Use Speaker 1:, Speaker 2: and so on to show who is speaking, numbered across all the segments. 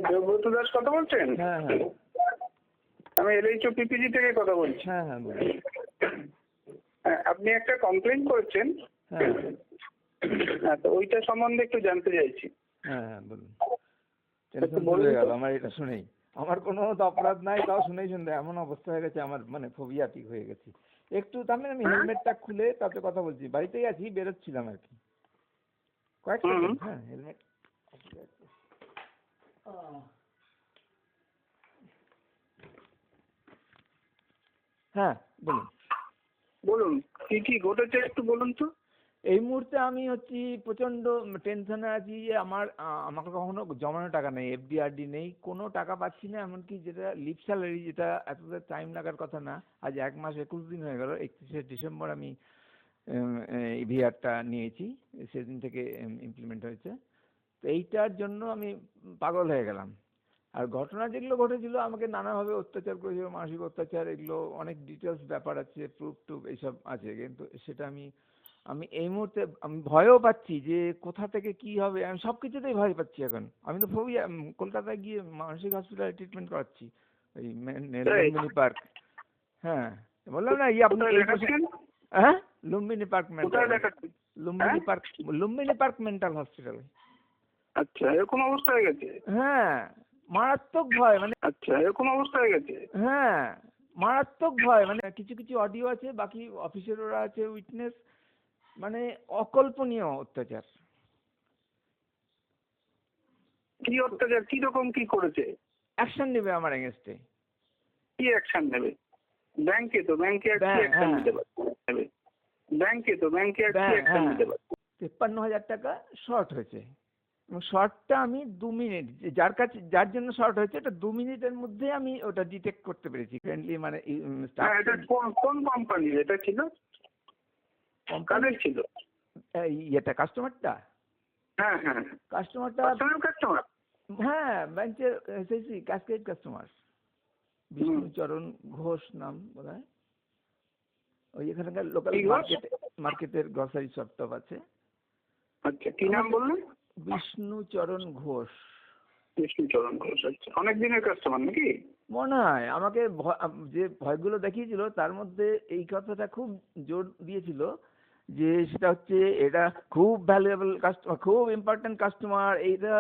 Speaker 1: দেবব্রত দাস কথা বলছেন?
Speaker 2: হ্যাঁ হ্যাঁ
Speaker 1: আমি এলএইচও পিপিজি থেকে কথা বলছি।
Speaker 2: হ্যাঁ হ্যাঁ বলুন।
Speaker 1: আপনি একটা কমপ্লেন করেছেন।
Speaker 2: হ্যাঁ
Speaker 1: হ্যাঁ, তো ওইটা সম্বন্ধে একটু জানতে চাইছি।
Speaker 2: হ্যাঁ হ্যাঁ বলুন।
Speaker 1: একটু
Speaker 2: টেনশন
Speaker 1: বলুন
Speaker 2: হয়ে
Speaker 1: তো।
Speaker 2: গেল আমার এটা শুনেই। আমার কোনো তো অপরাধ নাই, তাও শুনেই শুনতে এমন অবস্থা হয়ে গেছে আমার, মানে ফোবিয়াটিক হয়ে গেছি একটু। তার মানে আমি হেলমেটটা খুলে তাতে কথা বলছি, বাড়িতেই আছি, বেরোচ্ছিলাম আর কি। কয়েক সেকেন্ড। হ্যাঁ হেলমেট। হ্যাঁ বলুন।
Speaker 1: বলুন কি কি ঘটেছে একটু বলুন তো।
Speaker 2: এই মুহূর্তে আমি হচ্ছি প্রচন্ড টেনশনে আছি যে আমাকে কখনো জমানো টাকা নেই, এফডিআরডি নেই, কোনো টাকা পাচ্ছি না। এমনকি যেটা লিপ স্যালারি, যেটা এতটা টাইম লাগার কথা না, আজ 1 মাস 21 দিন হয়ে গেল। 31শে ডিসেম্বর আমি ইভিআরটা নিয়েছি, সেদিন থেকে ইমপ্লিমেন্ট হয়েছে। তো এইটার জন্য আমি পাগল হয়ে গেলাম। আর ঘটনা যেগুলো ঘটেছিল, আমাকে নানাভাবে অত্যাচার করেছিল, মানসিক অত্যাচার, এগুলো অনেক ডিটেলস ব্যাপার আছে, প্রুফ টুফ এইসব আছে। কিন্তু সেটা আমি আমি এই মুহূর্তে আমি ভয়ও পাচ্ছি যে কোথা থেকে কি হবে। আমি সব কিছুতেই ভয় পাচ্ছি এখন। আমি তো ফোবিয়া, কলকাতায় গিয়ে মানসিক হসপিটালে ট্রিটমেন্ট করাচ্ছি, ওই লুম্বিনী পার্ক। হ্যাঁ বললাম না, আপনি
Speaker 1: কোথায়
Speaker 2: এই
Speaker 1: দেখাচ্ছেন?
Speaker 2: হ্যাঁ লুম্বিনী পার্ক
Speaker 1: কোথায়
Speaker 2: মেন্টাল,
Speaker 1: দেখাচ্ছেন?
Speaker 2: Lumbini park mental hospital.
Speaker 1: আচ্ছা, এরকম অবস্থা হয়ে গেছে?
Speaker 2: হ্যাঁ মারাত্মক ভয়, মানে
Speaker 1: আচ্ছা, এরকম অবস্থা হয়ে গেছে?
Speaker 2: হ্যাঁ মারাত্মক ভয়। মানে কিছু কিছু অডিও আছে, বাকি অফিসের ওরা আছে উইটনেস, মানে অকল্পনীয় অত্যাচার।
Speaker 1: কি অত্যাচার, কি রকম কি করেছে?
Speaker 2: অ্যাকশন নেবে আমার এগেনস্টে।
Speaker 1: কি অ্যাকশন নেবে? ব্যাংকে তো, ব্যাংকে আর কি অ্যাকশন নিতে পারবে? ব্যাংকে তো, ব্যাংকে আর কি অ্যাকশন নিতে পারবে?
Speaker 2: 53,000 টাকা শর্ট হয়েছে, এবং শর্টটা আমি 2 মিনিট, যার কাছে যার জন্য শর্ট হয়েছে এটা 2 মিনিটের মধ্যে আমি ওটা ডিটেক্ট করতে পেরেছি ফ্রেন্ডলি, মানে
Speaker 1: হ্যাঁ, এটা কোন কোম্পানির এটা ছিল? কাদের ছিল?
Speaker 2: ইয়েটা কাস্টমারটা।
Speaker 1: হ্যাঁ হ্যাঁ,
Speaker 2: কাস্টমারটা
Speaker 1: কাস্টমার।
Speaker 2: হ্যাঁ ব্যাংকের এসএসসি ক্যাশকেড কাস্টমার, বিষ্ণুচরণ ঘোষ নাম বোধহয়। ওই এখানকার লোকাল মার্কেটের গ্রসারি শপ টপ আছে।
Speaker 1: আচ্ছা, কি নাম বললেন?
Speaker 2: বিষ্ণুচরণ ঘোষ।
Speaker 1: বিষ্ণুচরণ ঘোষ, আচ্ছা। অনেক দিনের কাস্টমার নাকি?
Speaker 2: মনে হয় আমাকে যে ভয়গুলো দেখিয়েছিল তার মধ্যে এই কথাটা খুব জোর দিয়েছিল যে সেটা হচ্ছে এটা খুব ভ্যালুয়েবল কাস্টমার, খুব ইম্পর্টেন্ট কাস্টমার। এইটা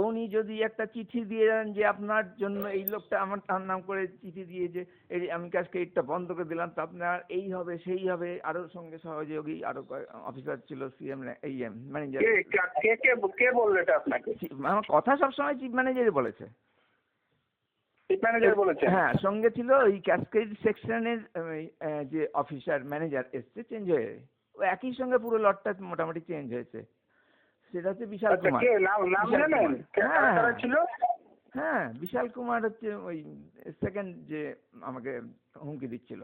Speaker 2: উনি যদি একটা চিঠি দিয়ে দেন যে আপনার জন্য এই লোকটা আমার তার নাম করে চিঠি দিয়ে যে এই আমি ক্যাশকেডটা বন্ধ করে দিলাম, তো আপনার এই হবে সেই হবে। আরো সঙ্গে সহযোগী আরো অফিসার ছিল, সিএম এই ম্যানেজার।
Speaker 1: কে বললো এটা আপনাকে?
Speaker 2: আমার কথা সবসময় চিফ ম্যানেজারই বলেছে।
Speaker 1: চিফ ম্যানেজার বলেছে?
Speaker 2: হ্যাঁ, সঙ্গে ছিল ওই ক্যাশকেড সেকশনের যে অফিসার ম্যানেজার এসছে চেঞ্জ হয়ে, ও একই সঙ্গে পুরো লটটা মোটামুটি চেঞ্জ হয়েছে। সেটা হচ্ছে বিশাল কুমার।
Speaker 1: নাম জানেন? কারা ছিল?
Speaker 2: হ্যাঁ বিশাল কুমার হচ্ছে ওই সেকেন্ড যে আমাকে হুমকি দিচ্ছিল,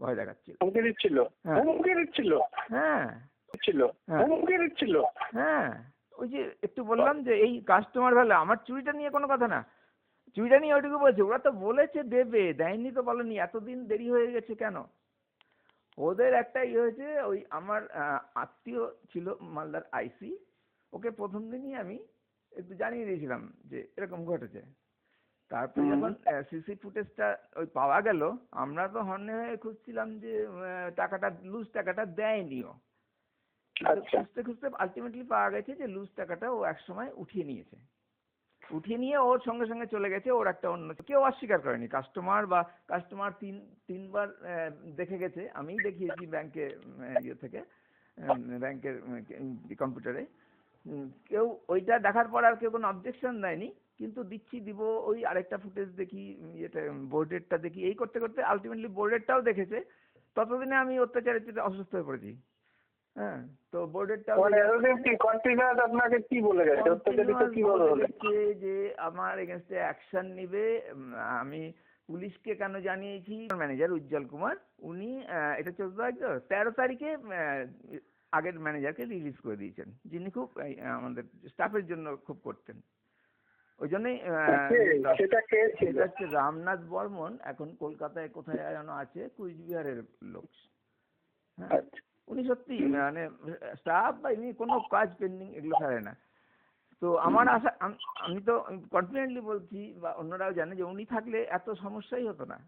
Speaker 2: ভয় দেখাচ্ছিল।
Speaker 1: হুমকি দিচ্ছিল? হুমকি দিচ্ছিল?
Speaker 2: হ্যাঁ
Speaker 1: ছিল, হুমকি দিচ্ছিল?
Speaker 2: হ্যাঁ ওই যে একটু বললাম যে এই কাস্টমার ভালো, আমার চুরিটা নিয়ে কোনো কথা না, চুরিটা নিয়ে ওইটুকু বলছে। ওরা তো বলেছে দেবে, দেয়নি তো বলেনি, এতদিন দেরি হয়ে গেছে কেন? ওদের একটা ইয়ে হয়েছে, ওই আমার আত্মীয় ছিল মালদার আইসি, ওকে প্রথম দিনই আমি একটু জানিয়ে দিয়েছিলাম যে এরকম ঘটেছে। তারপরে যখন সিসি ফুটেজটা ওই পাওয়া গেল, আমরা তো হন্যে হয়ে খুঁজছিলাম যে টাকাটা লুজ টাকাটা দেয়নিও। খুঁজতে খুঁজতে আলটিমেটলি পাওয়া গেছে যে লুজ টাকাটা ও একসময় উঠিয়ে নিয়েছে। উঠিয়ে নিয়ে ওর সঙ্গে সঙ্গে চলে গেছে ওর একটা অন্য, কেউ অস্বীকার করেনি। কাস্টমার তিনবার দেখে গেছে, আমিই দেখিয়েছি ব্যাংকে ইয়ে থেকে, ব্যাংকের কম্পিউটারে। কেউ ওইটা দেখার পর আর কেউ কোনো অবজেকশন দেয়নি, কিন্তু দিব ওই আরেকটা ফুটেজ দেখি, ইয়েটা বোর্ডেরটা দেখি, এই করতে করতে আলটিমেটলি বোর্ডেরটাও দেখেছে। ততদিনে আমি অত্যাচারের অসুস্থ হয়ে পড়েছি। হ্যাঁ, তো বোর্ডেরটাও
Speaker 1: আপনাকে কি বলে গেছে?
Speaker 2: যে আমার এগেনস্টে অ্যাকশন নিবে। আমি পুলিশকে কেন জানিয়েছি, ম্যানেজার উজ্জ্বল কুমার উনি এটা 13 তারিখে আগের ম্যানেজারকে রিলিজ করে দিয়েছেন, যিনি খুব আমাদের স্টাফের জন্য খুব করতেন। ওই জন্যই সেটা হচ্ছে রামনাথ বর্মন, এখন কলকাতায় কোথায় যেন আছে, কুচবিহারের লোক। হ্যাঁ, উনি সত্যি মানে স্টাফ বা এমনি কোনো কাজ পেন্ডিং এগুলো ছাড়ে না। তো আমার আশা আমি তো কনফিডেন্টলি বলছি, বা অন্যরাও জানে, যে উনি থাকলে এত সমস্যাই হতো না।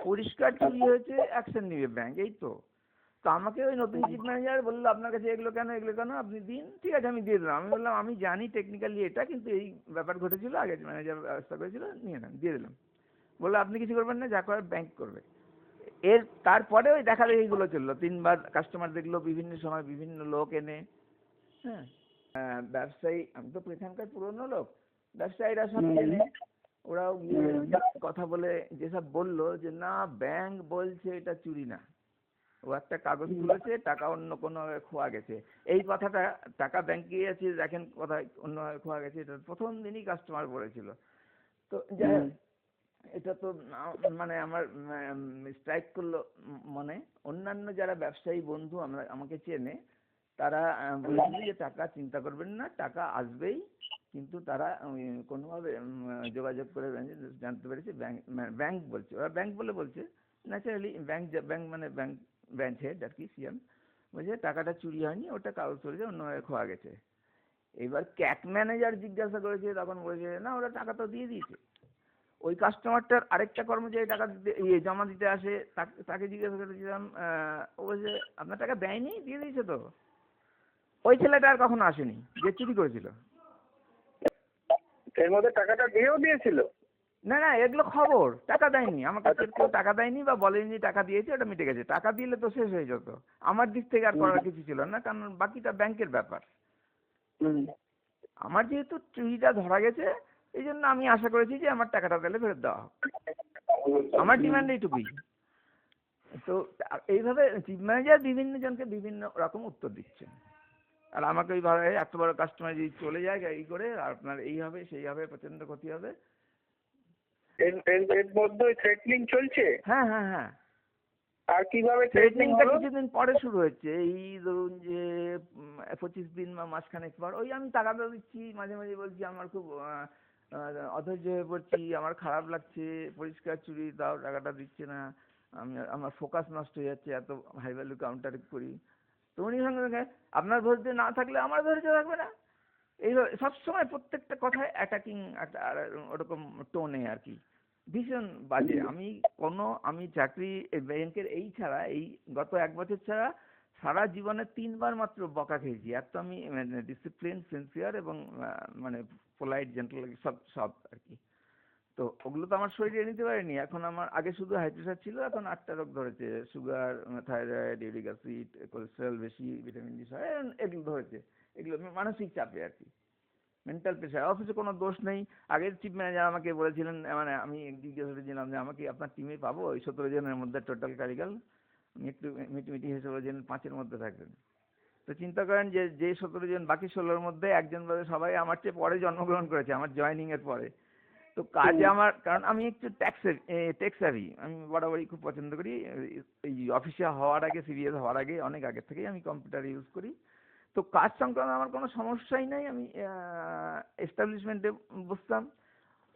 Speaker 2: পরিষ্কার চুরি হয়েছে, অ্যাকশন নিবে ব্যাংক, এই তো। তো আমাকে ওই নতুন চিফ ম্যানেজার বললো, আপনার কাছে এগুলো কেন আপনি দিন। ঠিক আছে, আমি দিয়ে দিলাম। আমি বললাম আমি জানি টেকনিক্যালি এটা, কিন্তু এই ব্যাপার ঘটেছিল, আগে ম্যানেজার ব্যবস্থা করেছিল, নিয়ে নেন, দিয়ে দিলাম। বললো আপনি কিছু করবেন না, যা করার ব্যাংক করবে। এর তারপরে ওই দেখা এইগুলো চললো, 3বার কাস্টমার দেখলো, বিভিন্ন সময় বিভিন্ন লোক এনে। হ্যাঁ, ব্যবসায়ী, আমি তো এখানকার পুরনো লোক, ব্যবসায়ীরা সব এনে ওরাও গিয়ে কথা বলে যেসব বললো যে না, ব্যাংক বলছে এটা চুরি না, ও একটা কাগজ তুলেছে, টাকা অন্য কোনোভাবে খোয়া গেছে। এই কথাটা, টাকা ব্যাংকে আছে, দেখেন কোথায় অন্যভাবে খোয়া গেছে, এটা প্রথম দিনই কাস্টমার বলেছিল। তো যাই হোক, এটা তো মানে আমার স্ট্রাইক করলো মনে। অন্যান্য যারা ব্যবসায়ী বন্ধু আমাকে চেনে, তারা বলেছিল যে টাকা চিন্তা করবেন না, টাকা আসবেই। কিন্তু তারা কোনোভাবে যোগাযোগ করে জানতে পেরেছে ব্যাংক বলছে, ওরা ব্যাংক বলছে ন্যাচারালি, ব্যাংক মানে ব্যাংক ব্রাঞ্চ হেড আর কি, সিএম বলছে টাকাটা চুরি হয়নি, ওটা কাগজ চলেছে, অন্যভাবে খোয়া গেছে। এবার ক্যাট ম্যানেজার জিজ্ঞাসা করেছে, তখন বলছে না, ওরা টাকা তো দিয়ে দিয়েছে। ওই কাস্টমারটার আরেকটা কর্মচারী টাকা দিতে জমা দিতে আসে, তাকে জিজ্ঞাসা করেছিলাম, ও বলছে আপনার টাকা দেয়নি, দিয়ে দিয়েছে তো। ওই ছেলেটা আর কখনো আসেনি যে চুরি করেছিল।
Speaker 1: এর মধ্যে টাকাটা দিয়েও দিয়েছিল?
Speaker 2: না না, এগুলো খবর, টাকা দেয়নি আমাকে, কেউ টাকা দেয়নি বা বলেনি টাকা দিয়েছে, ওটা মিটে গেছে। টাকা দিলে তো শেষ হয়ে যেত, আমার দিক থেকে আর করার কিছু ছিল না, কারণ বাকিটা ব্যাংকের ব্যাপার। আমার যেহেতু চুরিটা ধরা গেছে, এই জন্য আমি আশা করেছি যে আমার টাকাটা তাহলে ফেরত দেওয়া হোক। আমার ডিমান্ড এইটুকুই। তো এইভাবে চিফ ম্যানেজার বিভিন্ন জনকে বিভিন্ন রকম উত্তর দিচ্ছে, আর আমাকে ওইভাবে এত বড় কাস্টমার যদি চলে যায় এই করে, আপনার এই হবে সেই হবে, প্রচন্ড ক্ষতি হবে।
Speaker 1: এর মধ্যে থ্রেটনিং চলছে?
Speaker 2: হ্যাঁ হ্যাঁ হ্যাঁ।
Speaker 1: আর কিভাবে
Speaker 2: থ্রেটনিংটা কিছুদিন পরে শুরু হচ্ছে, এই ধরুন যে 25 দিন বা মাসখানেক পর। ওই আমি টাকাটা দিচ্ছি, মাঝে মাঝে বলছি আমার খুব অধৈর্য হয়ে পড়ছি, আমার খারাপ লাগছে, পরিষ্কার চুরি, তাও টাকাটা দিচ্ছে না, আমার ফোকাস নষ্ট হয়ে যাচ্ছে, এত হাই ভ্যালু কাউন্টার করি। তো উনি সঙ্গে সঙ্গে আপনার ধৈর্য না থাকলে আমার ধৈর্য থাকবে না, এইভাবে সবসময় প্রত্যেকটা কথায় অ্যাটাকিং একটা ওরকম টোনে আর কি, ভীষণ বাজে। আমি চাকরি ব্যাংকের এই ছাড়া, এই গত 1 বছর ছাড়া সারা জীবনে 3বার মাত্র বকা খেয়েছি। এত আমি ডিসিপ্লিন, সিনসিয়ার এবং মানে পোলাইট, জেন্টল, সব আর কি। তো ওগুলো তো আমার শরীরে নিতে পারিনি। এখন আমার আগে শুধু হাই প্রেশার ছিল, এখন 8টা রোগ ধরেছে, sugar, thyroid, uric acid, cholesterol বেশি, ভিটামিন ডি, এগুলো ধরেছে। এগুলো মানসিক চাপে আর কি, মেন্টাল প্রেশার। অফিসে কোনো দোষ নেই। আগের চিফ ম্যানেজার আমাকে বলেছিলেন, মানে আমি জিজ্ঞাসা করেছিলাম যে আমাকে আপনার টিমে পাবো, ওই 17 জনের মধ্যে টোটাল কারিগর। আমি একটু মিটি হেসে বলেছিলেন 5-এর মধ্যে থাকবেন। তো চিন্তা করেন যে 17 জন, বাকি 16-র মধ্যে একজন বলে সবাই আমার চেয়ে পরে জন্মগ্রহণ করেছে, আমার জয়েনিং এর পরে। তো কাজে আমার, কারণ আমি একটু টেক সেভি, আমি বরাবরই খুব পছন্দ করি। এই অফিসে হওয়ার আগে, সিরিয়াস হওয়ার আগে, অনেক আগে থেকেই আমি কম্পিউটার ইউজ করি। তো কাজ সংক্রান্ত আমার কোনো সমস্যাই নাই। আমি এস্টাবলিশমেন্টে বসতাম,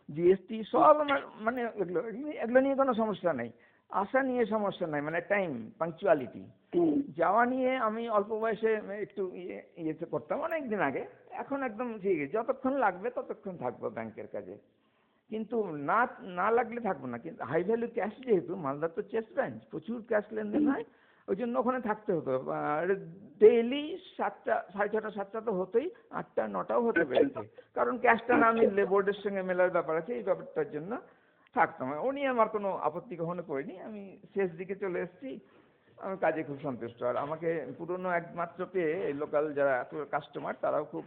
Speaker 2: জিএসটি সব আমার, মানে এগুলো নিয়ে কোনো সমস্যা নেই। আসা নিয়ে সমস্যা নাই, মানে টাইম পাংচুয়ালিটি। যাওয়া নিয়ে আমি অল্প বয়সে একটু ইয়েতে করতাম অনেকদিন আগে, এখন একদম ঠিক আছে, যতক্ষণ লাগবে ততক্ষণ থাকবো ব্যাংকের কাজে, কিন্তু না না লাগলে থাকবো না। কিন্তু হাই ভ্যালু ক্যাশ, যেহেতু মালদার তো চেস্ট ব্রাঞ্চ, প্রচুর ক্যাশ লেনদেন হয়, ওই জন্য ওখানে থাকতে হতো। ডেইলি 7টা, 6:30, 7টা তো হতোই, 8টা 9টাও হতে পেরেছে, কারণ ক্যাশটা না মিললে বোর্ডের সঙ্গে মেলার ব্যাপার আছে, এই ব্যাপারটার জন্য থাকতাম। ও নিয়ে আমার কোনো আপত্তি কখনো করিনি। আমি শেষ দিকে চলে এসেছি, আমি কাজে খুব সন্তুষ্ট। আর আমাকে পুরনো একমাত্র পেয়ে লোকাল যারা এত কাস্টমার, তারাও খুব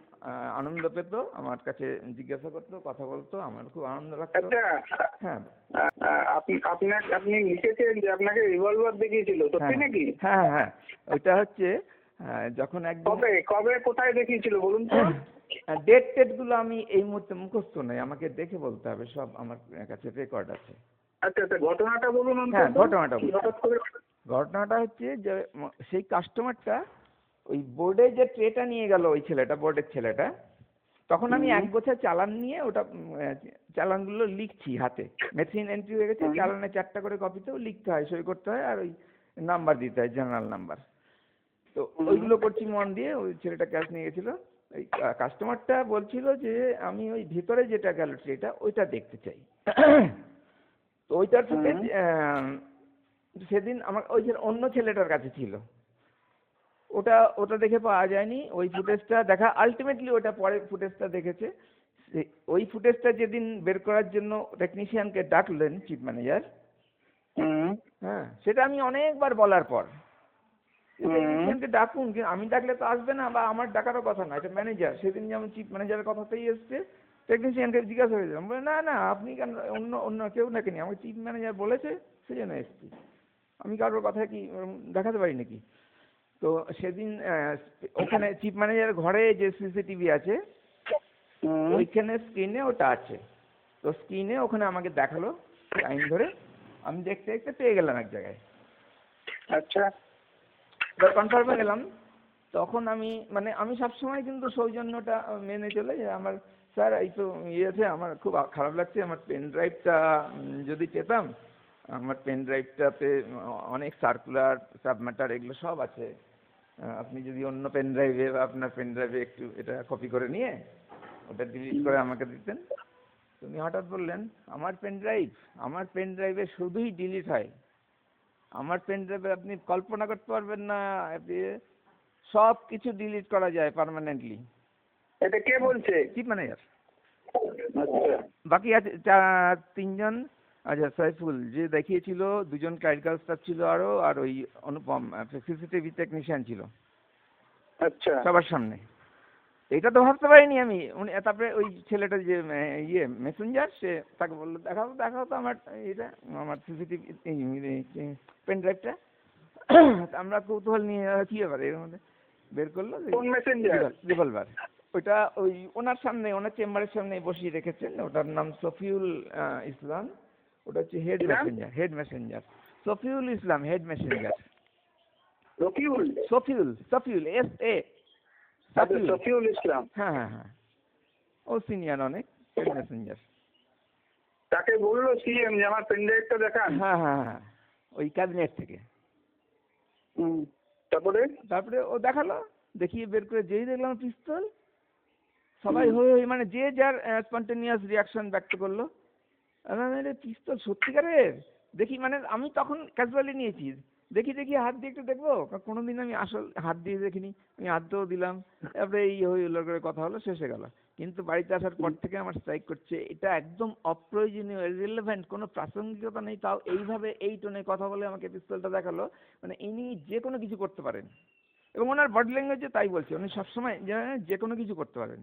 Speaker 2: আনন্দ পেত, আমার কাছে জিজ্ঞাসা করতো, কথা বলতো, আমার খুব আনন্দ লাগতো। হ্যাঁ,
Speaker 1: আপনি লিখেছেন যে আপনাকে রিভলভার দেখিয়েছিল, সত্যি নাকি?
Speaker 2: হ্যাঁ হ্যাঁ, ওইটা হচ্ছে যখন একদম
Speaker 1: কবে কোথায় দেখিয়েছিল বলুন তো?
Speaker 2: ডেট গুলো আমি এই মুহূর্তে মুখস্থ নেই, আমাকে দেখে বলতে হবে, সব আমার কাছে রেকর্ড আছে।
Speaker 1: আচ্ছা আচ্ছা, ঘটনাটা বলুন।
Speaker 2: হ্যাঁ, ঘটনাটা হচ্ছে যে সেই কাস্টমারটা ওই বোর্ডে যে ট্রেটা নিয়ে গেল, ওই ছেলেটা, বোর্ডের ছেলেটা, তখন আমি 1 বছর চালান নিয়ে ওটা চালানগুলো লিখছি হাতে, মেশিন এন্ট্রি হয়ে গেছে, চালানে 4টা করে কপিতেও লিখতে হয়, সই করতে হয়, আর ওই নাম্বার দিতে হয়, জার্নাল নাম্বার। তো ওইগুলো করছি মন দিয়ে। ওই ছেলেটা ক্যাশ নিয়ে গেছিল, ওই কাস্টমারটা বলছিল যে আমি ওই ভিতরে যেটা গেল ট্রেটা ওইটা দেখতে চাই। তো ওইটার ফুটেজ সেদিন আমার ওই যে অন্য ছেলেটার কাছে ছিল, ওটা ওটা দেখে পাওয়া যায়নি। ওই ফুটেজটা দেখা আলটিমেটলি ওটা পরে ফুটেজটা দেখেছে। ওই ফুটেজটা যেদিন বের করার জন্য টেকনিশিয়ানকে ডাকলেন চিফ ম্যানেজার, হ্যাঁ, সেটা আমি অনেকবার বলার পর টেকনিশিয়ানকে ডাকুন, কিন্তু আমি ডাকলে তো আসবে না, বা আমার ডাকারও কথা না, এটা ম্যানেজার। সেদিন যেমন চিফ ম্যানেজারের কথাতেই এসছে, টেকনিশিয়ানকে জিজ্ঞাসা হয়েছিলাম, বলে না না আপনি কেন, অন্য অন্য কেউ ডাকেনি, আমাকে চিফ ম্যানেজার বলেছে সেই জন্য এসছি, আমি কারোর কথা কি দেখাতে পারি নাকি। তো সেদিন ওখানে চিফ ম্যানেজারের ঘরে যে সিসিটিভি আছে ওইখানে স্ক্রিনে ওটা আছে। তো স্ক্রিনে ওখানে আমাকে দেখালো টাইম ধরে, আমি দেখতে দেখতে পেয়ে গেলাম এক জায়গায়।
Speaker 1: আচ্ছা,
Speaker 2: এবার কনফার্মে গেলাম। তখন আমি মানে আমি সবসময় কিন্তু সৌজন্যটা মেনে চলে, যে আমার স্যার এই তো ইয়েছে, আমার খুব খারাপ লাগছে, আমার পেন ড্রাইভটা যদি পেতাম, আমার পেন ড্রাইভটাতে অনেক সার্কুলার সাবম্যাটার এগুলো সব আছে, আপনি যদি অন্য পেন ড্রাইভে বা আপনার পেন ড্রাইভে একটু এটা কপি করে নিয়ে ওটা ডিলিট করে আমাকে দিতেন। তুমি হঠাৎ বললেন আমার পেন ড্রাইভে শুধুই ডিলিট হয়, আমার পেন ড্রাইভে আপনি কল্পনা করতে পারবেন না, সব কিছু ডিলিট করা যায় পার্মানেন্টলি।
Speaker 1: এটা কে বলছে?
Speaker 2: Chief manager.
Speaker 1: আচ্ছা,
Speaker 2: বাকি আছে তিনজন। আচ্ছা, সাইফুল যে দেখিয়েছিল, দুজন ক্লারিক্যাল স্টাফ ছিল আরো, আর ওই অনুপম সিসিটিভি টেকনিশিয়ান ছিল।
Speaker 1: আচ্ছা,
Speaker 2: সবার সামনে। এটা তো ভাবতে পারিনি আমি। উনি তারপরে ওই ছেলেটা যে ইয়ে মেসেঞ্জার, সে তাকে বললো দেখাও তো আমার এটা, আমার সিসিটিভি পেন ড্রাইভটা। আমরা কৌতূহল নিয়ে কি ব্যাপার এর মধ্যে বের করলো,
Speaker 1: কোন মেসেঞ্জার?
Speaker 2: রিভলভার। ওইটা ওই ওনার সামনে, ওনার চেম্বারের সামনে বসিয়ে রেখেছেন। ওটার নাম সফিউল ইসলাম, ওটা হচ্ছে head messenger. Safiul Islam head messenger. Safiul SA
Speaker 1: Safiul Islam.
Speaker 2: হ্যাঁ হ্যাঁ হ্যাঁ, ও সিনিয়র অনেক, হেড মেসেঞ্জার।
Speaker 1: তাকে বললো সিএম যে আমার পেন ড্রাইভটা দেখান।
Speaker 2: হ্যাঁ হ্যাঁ হ্যাঁ, ওই ক্যাবিনেট থেকে। তারপরে ও দেখালো, দেখিয়ে বের করে যেই দেখলাম পিস্তল, সবাই হই মানে যে যার স্পন্টেনিয়াস রিয়াকশন ব্যক্ত করলো। পিস্তল সত্যিকারের? দেখি মানে আমি তখন ক্যাজুয়ালি নিয়েছি, দেখি হাত দিয়ে একটু দেখবো, কোনোদিন আমি আসল হাত দিয়ে দেখিনি, আমি হাত দিয়েও দিলাম। তারপরে এই হলো করে কথা হলো, শেষ হয়ে গেল। কিন্তু বাড়িতে আসার পর থেকে আমার স্ট্রাইক করছে, এটা একদম অপ্রয়োজনীয়, রিলেভেন্ট, কোনো প্রাসঙ্গিকতা নেই, তাও এইভাবে এই টোনে কথা বলে আমাকে পিস্তলটা দেখালো। মানে ইনি যে কোনো কিছু করতে পারেন, এবং ওনার বডি ল্যাঙ্গুয়েজে তাই বলছে, উনি সবসময় যে কোনো কিছু করতে পারেন।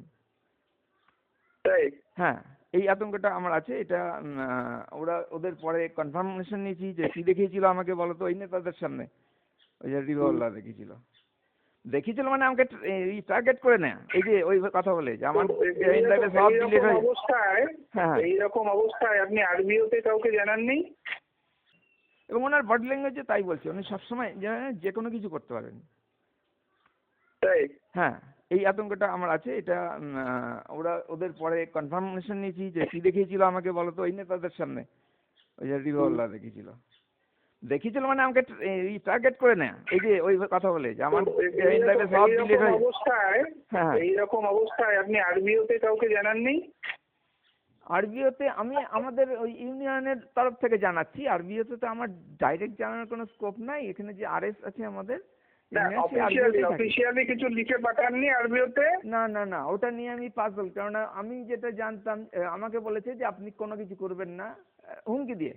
Speaker 2: হ্যাঁ, এই আতঙ্কটা আমার আছে। এটা ওদের পরে কনফার্মেশন নিয়েছি যে কি দেখিয়েছিল আমাকে বলো তো, ওই নেতাদের সামনে ওই যে রিভলভার দেখিয়েছিল মানে আমাকে টার্গেট করে নেয়, এই যে ওই কথা বলে যে আমার সব ডিলিট হয়ে
Speaker 1: অবস্থায়। হ্যাঁ, এইরকম অবস্থায় আপনি আরবিওতে কাউকে জানাননি?
Speaker 2: এবং ওনার বডি ল্যাঙ্গুয়েজে তাই বলছে, উনি সবসময় যে কোনো কিছু করতে পারেন। হ্যাঁ, এই আতঙ্কটা আমার আছে। এটা ওদের পরে কনফার্মেশন নিয়েছি যে কি দেখিয়েছিল আমাকে বলো তো, ওই নেতাদের সামনে ওই যে রিভলভার দেখিয়েছিল মানে আমাকে টার্গেট করে নেয়, এই যে ওই কথা বলে যে আমার সব ডিলিট হয়ে
Speaker 1: অবস্থায়। হ্যাঁ, এইরকম অবস্থায় আপনি আরবিওতে কাউকে জানাননি?
Speaker 2: আরবিওতে আমি আমাদের ওই ইউনিয়নের তরফ থেকে জানাচ্ছি, আরবিওতে তো আমার ডাইরেক্ট জানানোর কোনো স্কোপ নাই। এখানে যে RS আছে আমাদের,
Speaker 1: অফিশিয়ালি কিছু লিখে পাঠাননি আরবিওতে?
Speaker 2: না না না, ওটা নিয়ে আমি পাজল, কারণ আমি যেটা জানতাম আমাকে বলেছে যে আপনি কোনো কিছু করবেন না, হুমকি দিয়ে।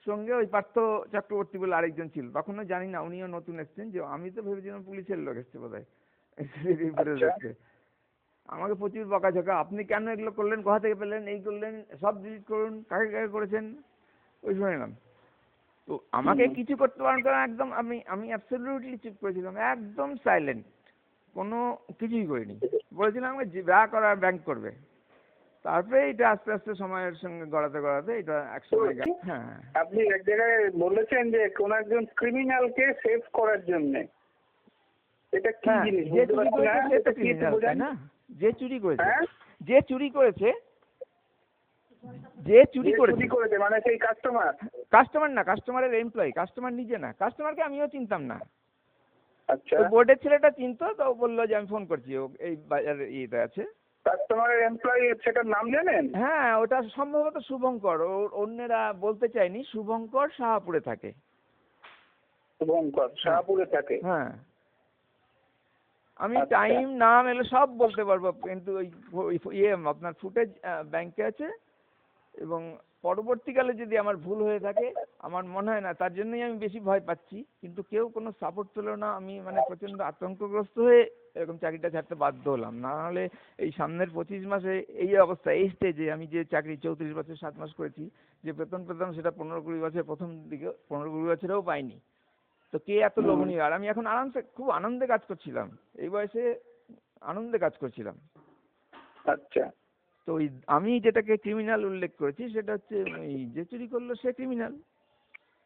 Speaker 2: সঙ্গে ওই পার্থ চক্রবর্তী বলে আরেকজন ছিল, তখনও জানি না, উনিও নতুন এসছেন। যে আমি তো ভেবেছিলাম পুলিশের লোক এসছে বোধহয়। আমাকে প্রচুর বকাঝকা, আপনি কেন এগুলো করলেন, কোথা থেকে পেলেন, এই করলেন, সব ডিলিট করুন, কাকে কাকে করেছেন, ওই শুনলাম। তো আমাকে কিছু করতে পারেন, কারণ একদম আমি অ্যাবসলিউটলি চুপ করেছিলাম, একদম সাইলেন্ট, কোনো কিছুই করিনি। বলেছিলাম আমাকে যা করার ব্যাংক করবে। তারপরে এটা আস্তে আস্তে সময়ের সঙ্গে গড়াতে এটা একসময়। হ্যাঁ,
Speaker 1: আপনি এক জায়গায় বলেছেন যে কোন একজন ক্রিমিনালকে সেভ করার জন্য। এটা কি জিনিস?
Speaker 2: যে চুরি করেছে সে তো ক্রিমিনাল, তাই না? যে চুরি করেছে
Speaker 1: মানে সেই কাস্টমার
Speaker 2: না, কাস্টমারের এমপ্লয়ি, কাস্টমার নিজে না, কাস্টমারকে আমিও চিনতাম না।
Speaker 1: আচ্ছা,
Speaker 2: তো বোর্ডের ছেলেটা চিনতো, তো ও বললো যে আমি ফোন করছি, ও এই বাজার ইয়েতে আছে।
Speaker 1: কাস্টমারের এমপ্লয়ি সেটার নাম জানেন?
Speaker 2: হ্যাঁ, ওটা সম্ভবত শুভঙ্কর, অন্যেরা বলতে চাইনি, শুভঙ্কর শাহপুরে থাকে।
Speaker 1: শুভঙ্কর
Speaker 2: হ্যাঁ
Speaker 1: শাহপুরে থাকে।
Speaker 2: হ্যাঁ, আমি
Speaker 1: আচ্ছা।
Speaker 2: টাইম নাম এলে সব বলতে পারবো, কিন্তু ওই ইয়ে আপনার ফুটেজ ব্যাংকে আছে। এবং পরবর্তীকালে যদি আমার ভুল হয়ে থাকে, আমার মনে হয় না, তার জন্যই আমি বেশি ভয় পাচ্ছি, কিন্তু কেউ কোনো সাপোর্ট পেলো না, আমি মানে প্রচণ্ড আতঙ্কগ্রস্ত হয়ে এরকম চাকরিটা ছাড়তে বাধ্য হলাম। না হলে এই সামনের 25 মাসে এই অবস্থা, এই স্টেজে আমি যে চাকরি 34 বছর 7 মাস করেছি, যে বেতন পেতাম সেটা 15-20 বছর প্রথম দিকে 15-20 বছরেও পাইনি। তো কে এত লোভনীয়? আর আমি এখন আরামসে খুব আনন্দে কাজ করছিলাম, এই বয়সে আনন্দে কাজ করছিলাম।
Speaker 1: আচ্ছা।
Speaker 2: তো ওই আমি যেটাকে ক্রিমিনাল উল্লেখ করেছি সেটা হচ্ছে ওই যে চুরি করলো সে ক্রিমিনাল,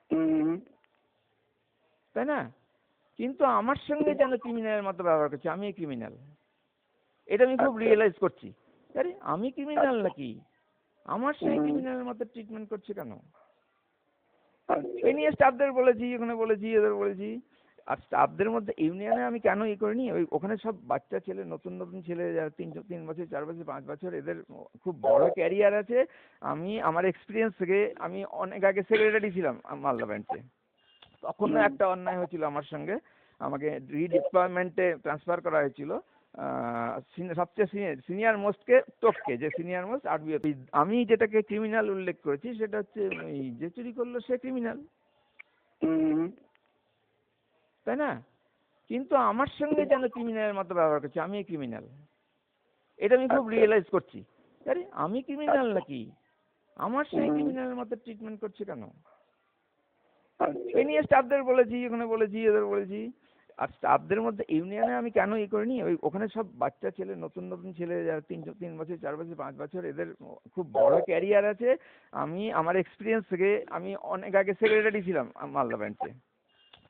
Speaker 1: হুম।
Speaker 2: তাই না? কিন্তু আমার সঙ্গে যেন ক্রিমিনালের মতো ব্যবহার করছে, আমি ক্রিমিনাল, এটা আমি খুব
Speaker 1: আচ্ছা।
Speaker 2: রিয়েলাইজ করছি। আরে আমি ক্রিমিনাল
Speaker 1: আচ্ছা।
Speaker 2: নাকি? আমার সঙ্গে ক্রিমিনালের মতো ট্রিটমেন্ট করছে কেন?
Speaker 1: আচ্ছা।
Speaker 2: এই নিয়ে স্টাফদের বলেছি, ওখানে বলেছি, এদের বলেছি। আর স্টাফদের মধ্যে ইউনিয়নে আমি কেন করিনি, ওখানে সব বাচ্চা ছেলে, নতুন নতুন ছেলে, যারা 3 বছর 4 বছর 5 বছর, এদের খুব বড় ক্যারিয়ার আছে। আমি আমার এক্সপিরিয়েন্স থেকে, আমি অনেক আগে সেক্রেটারি ছিলাম মালদা ব্রাঞ্চে, তখনও একটা অন্যায় হয়েছিল আমার সঙ্গে, আমাকে রিডিপ্লয়মেন্টে ট্রান্সফার করা হয়েছিল। সবচেয়ে সিনিয়র মোস্টকে টপকে, যে সিনিয়র মোস্ট আরবিও। আমি যেটাকে ক্রিমিনাল উল্লেখ করেছি সেটা হচ্ছে ওই যে চুরি করলো সে ক্রিমিনাল, তাই না? কিন্তু আমার সঙ্গে যেন ক্রিমিনালের মতো ব্যবহার করছে, আমি ক্রিমিনাল, এটা আমি খুব রিয়েলাইজ করছি। আরে আমি ক্রিমিনাল নাকি? আমার সঙ্গে ক্রিমিনালের মতো ট্রিটমেন্ট করছে কেন? এই নিয়ে স্টাফদের বলেছি, ওখানে বলেছি, এদের বলেছি। আর স্টাফদের মধ্যে ইউনিয়নে আমি কেন করিনি, ওখানে সব বাচ্চা ছেলে, নতুন নতুন ছেলে, যারা 3 বছর 4 বছর 5 বছর, এদের খুব বড় ক্যারিয়ার আছে। আমি আমার এক্সপিরিয়েন্স থেকে, আমি অনেক আগে সেক্রেটারি ছিলাম মালদা ব্রাঞ্চে,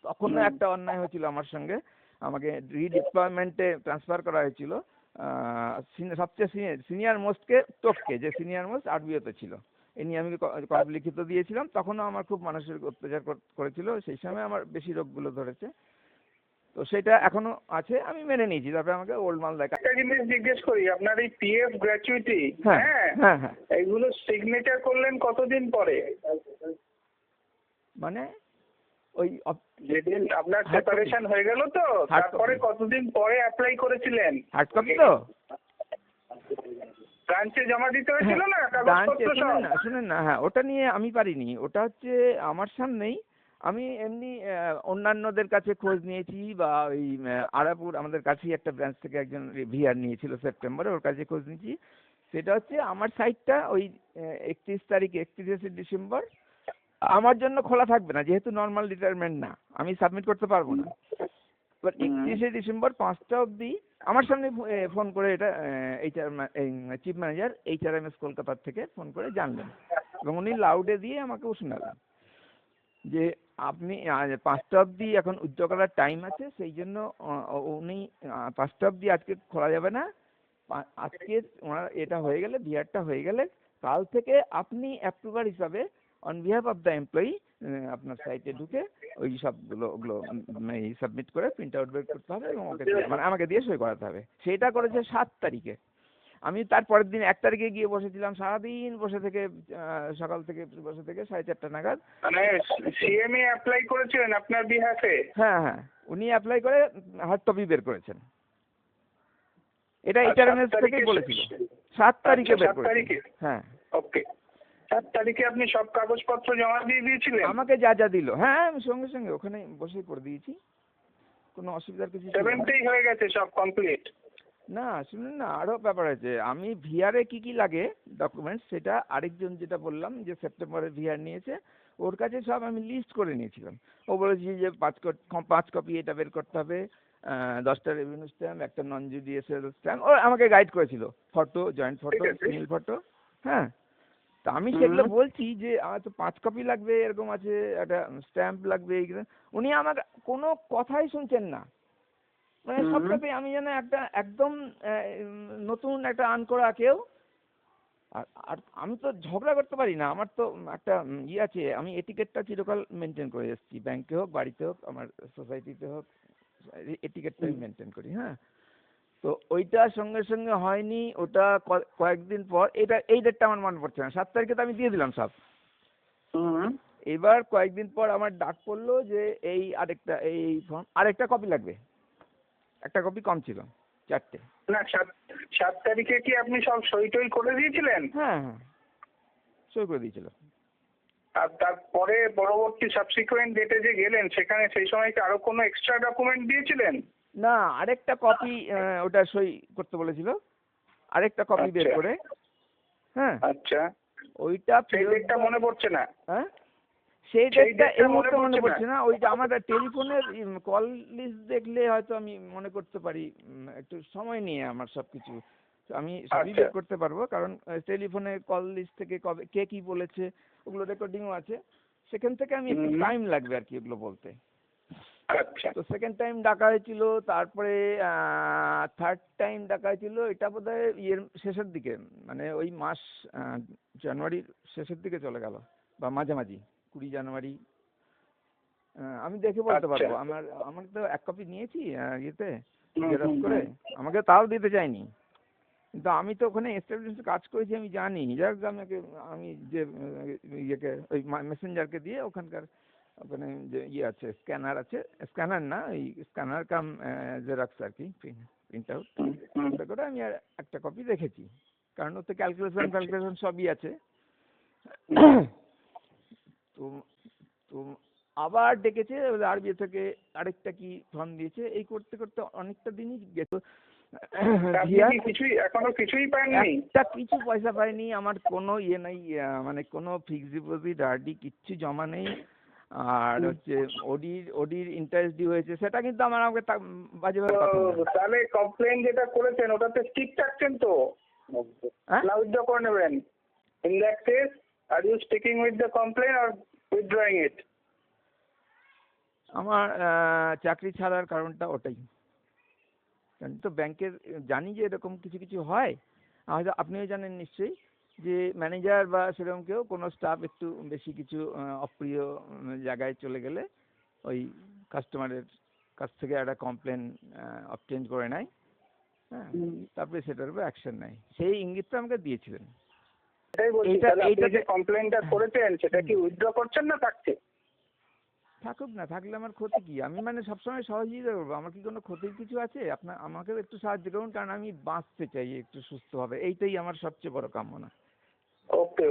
Speaker 2: তখনও একটা অন্যায় হয়েছিল আমার সঙ্গে, আমাকে রিডিপ্লয়মেন্টে ট্রান্সফার করা হয়েছিল। সবচেয়ে সিনিয়র মোস্টকে টপকে, যে সিনিয়র মোস্ট আরবিওতে ছিল। এ নিয়ে আমি লিখিত দিয়েছিলাম, তখনও আমার খুব মানসিক অত্যাচার করেছিল, সেই সময় আমার বেশি রোগগুলো ধরেছে। তো সেটা এখনো আছে, আমি মেনে নিয়েছি। তারপরে আমাকে ওল্ড মাল দেখা।
Speaker 1: একটা জিনিস জিজ্ঞেস করি, আপনার এই পিএফ গ্র্যাচুইটি,
Speaker 2: হ্যাঁ
Speaker 1: হ্যাঁ
Speaker 2: হ্যাঁ হ্যাঁ,
Speaker 1: এইগুলো সিগনেচার করলেন কতদিন পরে?
Speaker 2: মানে ওই
Speaker 1: যেদিন আপনার সেপারেশন হয়ে গেল, তো তারপরে কতদিন পরে অ্যাপ্লাই করেছিলেন?
Speaker 2: হার্ড কপি তো
Speaker 1: ব্রাঞ্চে জমা দিতে হয়েছিল না
Speaker 2: ব্রাঞ্চে,
Speaker 1: কাগজপত্র
Speaker 2: শুনেন
Speaker 1: সব?
Speaker 2: না শুনেন না, হ্যাঁ ওটা নিয়ে আমি পারিনি, ওটা হচ্ছে আমার সামনেই। আমি এমনি অন্যান্যদের কাছে খোঁজ নিয়েছি, বা ওই আরাপুর আমাদের কাছেই একটা ব্রাঞ্চ থেকে একজন ভিআর নিয়েছিল সেপ্টেম্বরে, ওর কাছে খোঁজ নিয়েছি। সেটা হচ্ছে আমার সাইটটা ওই 31 ডিসেম্বর আমার জন্য খোলা থাকবে না, যেহেতু নর্মাল রিটায়ারমেন্ট না, আমি সাবমিট করতে পারবো না। এবার 31 ডিসেম্বর 5টা অবধি আমার সামনে ফোন করে, এটা চিফ ম্যানেজার HRMS কলকাতার থেকে ফোন করে জানলেন, এবং উনি লাউডে দিয়ে আমাকে শোনালেন যে আপনি 5টা অবধি এখন উইথড্র করার টাইম আছে, সেই জন্য উনি 5টা অবধি আজকে খোলা যাবে না। আজকে ওনার এটা হয়ে গেলে, ভিআরটা হয়ে গেলে, কাল থেকে আপনি অ্যাপ্রুভার হিসাবে on behalf of the employee আপনার সাইটে ঢুকে ওই সবগুলো ওগুলো সাবমিট করে প্রিন্ট আউট বের করতে হবে, এবং ওকে মানে আমাকে দিয়ে সই করাতে হবে। সেটা করেছে 7 তারিখে। আমি তার পরের দিন 1 তারিখে গিয়ে বসেছিলাম, সারাদিন বসে থেকে, সকাল থেকে বসে থেকে 4:30 নাগাদ।
Speaker 1: মানে সিএমএ অ্যাপ্লাই করেছিলেন আপনার বিহাফে?
Speaker 2: হ্যাঁ হ্যাঁ, উনি অ্যাপ্লাই করে হার্ড কপি বের করেছেন, এটা HRMS থেকেই বলেছিল। 7 তারিখে বের করেছেন। হ্যাঁ
Speaker 1: ওকে, 7 তারিখে আপনি সব কাগজপত্র জমা দিয়ে দিয়েছিলেন?
Speaker 2: আমাকে যা যা দিল, হ্যাঁ আমি সঙ্গে সঙ্গে ওখানে বসে করে দিয়েছি, কোনো অসুবিধার কিছু ছিল না।
Speaker 1: 70 হয়ে গেছে সব কমপ্লিট?
Speaker 2: না শুনুন না, আরও ব্যাপার আছে। আমি ভিআরে কি কি লাগে ডকুমেন্টস, সেটা আরেকজন যেটা বললাম যে সেপ্টেম্বরে ভিআর নিয়েছে, ওর কাছে সব আমি লিস্ট করে নিয়েছিলাম। ও বলেছি যে 5 কপি এটা বের করতে হবে, 10টা রেভিনিউ স্ট্যাম্প, একটা নন জুডিশিয়াল স্ট্যাম্প, ও আমাকে গাইড করেছিল, photo, joint photo, single photo. হ্যাঁ, তা আমি সেগুলো বলছি যে আমার তো 5 কপি লাগবে, এরকম আছে, একটা স্ট্যাম্প লাগবে, এইগুলো। উনি আমার কোনো কথাই শুনছেন না, মানে সবটাতে আমি যেন একটা একদম নতুন একটা আন করা কেউ। আর আমি তো ঝগড়া করতে পারি না, আমার তো একটা আছে, আমি এটিকেটটা চিরকাল মেনটেন করে এসেছি, ব্যাংকে হোক, বাড়িতে হোক, আমার সোসাইটিতে হোক, এটিকেটটা আমি মেনটেন করি, হ্যাঁ। তো ওইটা সঙ্গে সঙ্গে হয়নি, ওটা কয়েকদিন পর, এই ডেটটা আমার মনে পড়ছে না, 7 তারিখে তো আমি দিয়ে দিলাম সব।
Speaker 1: হুম।
Speaker 2: এবার কয়েকদিন পর আমার ডাক পড়লো যে এই ফর্ম আরেকটা কপি লাগবে, একটা কপি কম ছিল, 4টে।
Speaker 1: না, 7 তারিখে কি আপনি সব সই টই করে দিয়েছিলেন?
Speaker 2: হ্যাঁ হ্যাঁ, সই করে দিয়েছিল।
Speaker 1: আর তারপরে পরবর্তী সাবসিকুয়েন্ট ডেটে যে গেলেন সেখানে সেই সময় কি আরো কোনো এক্সট্রা ডকুমেন্ট দিয়েছিলেন?
Speaker 2: না, আরেকটা কপি, ওটা সই করতে বলেছিল, আরেকটা কপি বের
Speaker 1: আচ্ছা।
Speaker 2: করে, হ্যাঁ।
Speaker 1: আচ্ছা,
Speaker 2: ওইটা
Speaker 1: সেই ডেটটা মনে পড়ছে না?
Speaker 2: হ্যাঁ, সেই ডেটটা এই মুহূর্তে মনে পড়ছে না। ওইটা আমার টেলিফোনের কল লিস্ট দেখলে হয়তো আমি মনে করতে পারি, একটু সময় নিয়ে আমার সবকিছু আমি সবই বের করতে পারবো, কারণ টেলিফোনে কল লিস্ট থেকে কবে কে কি বলেছে ওগুলো রেকর্ডিংও আছে, সেখান থেকে আমি একটু টাইম লাগবে আর কি এগুলো বলতে।
Speaker 1: আচ্ছা।
Speaker 2: তো সেকেন্ড টাইম ডাকা হয়েছিল, তারপরে থার্ড টাইম ডাকা হয়েছিল, এটা বোধহয় ইয়ের শেষের দিকে, মানে ওই মাস জানুয়ারির শেষের দিকে চলে গেল বা মাঝামাঝি, 20 জানুয়ারি। আমি দেখে বলতে পারবো, আমার তো এক কপি নিয়েছি ইয়েতে জেরক্স করে, আমাকে তাও দিতে চাইনি, কিন্তু আমি তো ওখানে এস্টাবলিশ কাজ করেছি, আমি জানি। যাক, আমি যে ইয়েকে ওই মেসেঞ্জারকে দিয়ে ওখানকার ওখানে যে ইয়ে আছে, স্ক্যানার আছে, স্ক্যানার না, ওই স্ক্যানার কাম জেরক্স আর কি, প্রিন্ট আউট করে আমি আর একটা কপি রেখেছি, কারণ ওতে ক্যালকুলেশন সবই আছে। তো তো আবার ডেকেছে আরবিআই থেকে, আরেকটা কি ফর্ম দিয়েছে, এই করতে করতে অনেকটা দিনই গেছে।
Speaker 1: এখনো কিছুই পাইনি?
Speaker 2: একটা কিছু পয়সা পাইনি, আমার কোনো ইয়ে নাই, মানে কোনো ফিক্সড ডিপোজিট আরডি কিচ্ছু জমা নেই। আর হচ্ছে ওডির ইন্টারেস্ট ডিউ হয়েছে, সেটা কিন্তু আমাকে বাজেভাবে কথা বলে।
Speaker 1: তাহলে কমপ্লেন যেটা করেছেন ওটাতে স্টিক থাকছেন তো, না উইথড্র করে নেবেন? In that case are you sticking with the complain or withdrawing it?
Speaker 2: আমার চাকরি ছাড়ার কারণটা ওটাই, কারণ তো ব্যাংকের জানি যে এরকম কিছু কিছু হয়, হয়তো আপনিও জানেন নিশ্চয়ই, যে ম্যানেজার বা সেরকম কেউ কোনো স্টাফ একটু বেশি কিছু অপ্রিয় জায়গায় চলে গেলে ওই কাস্টমারের কাছ থেকে একটা কমপ্লেন অবটেন করে নেয়, হ্যাঁ, তারপরে সেটার উপর অ্যাকশন নেয়। সেই ইঙ্গিতটা আমাকে দিয়েছিলেন।
Speaker 1: এইটা যে কমপ্লেনটা করেছেন সেটা কি উইথড্র করছেন না থাকছে?
Speaker 2: থাকুক না, থাকলে আমার ক্ষতি কি? আমি মানে সবসময় সহযোগিতা করবো, আমার কি কোনো ক্ষতির কিছু আছে? আমাকেও একটু সাহায্য করুন, কারণ আমি বাঁচতে চাই একটু সুস্থভাবে, এইটাই আমার সবচেয়ে বড় কামনা।
Speaker 1: ওকে।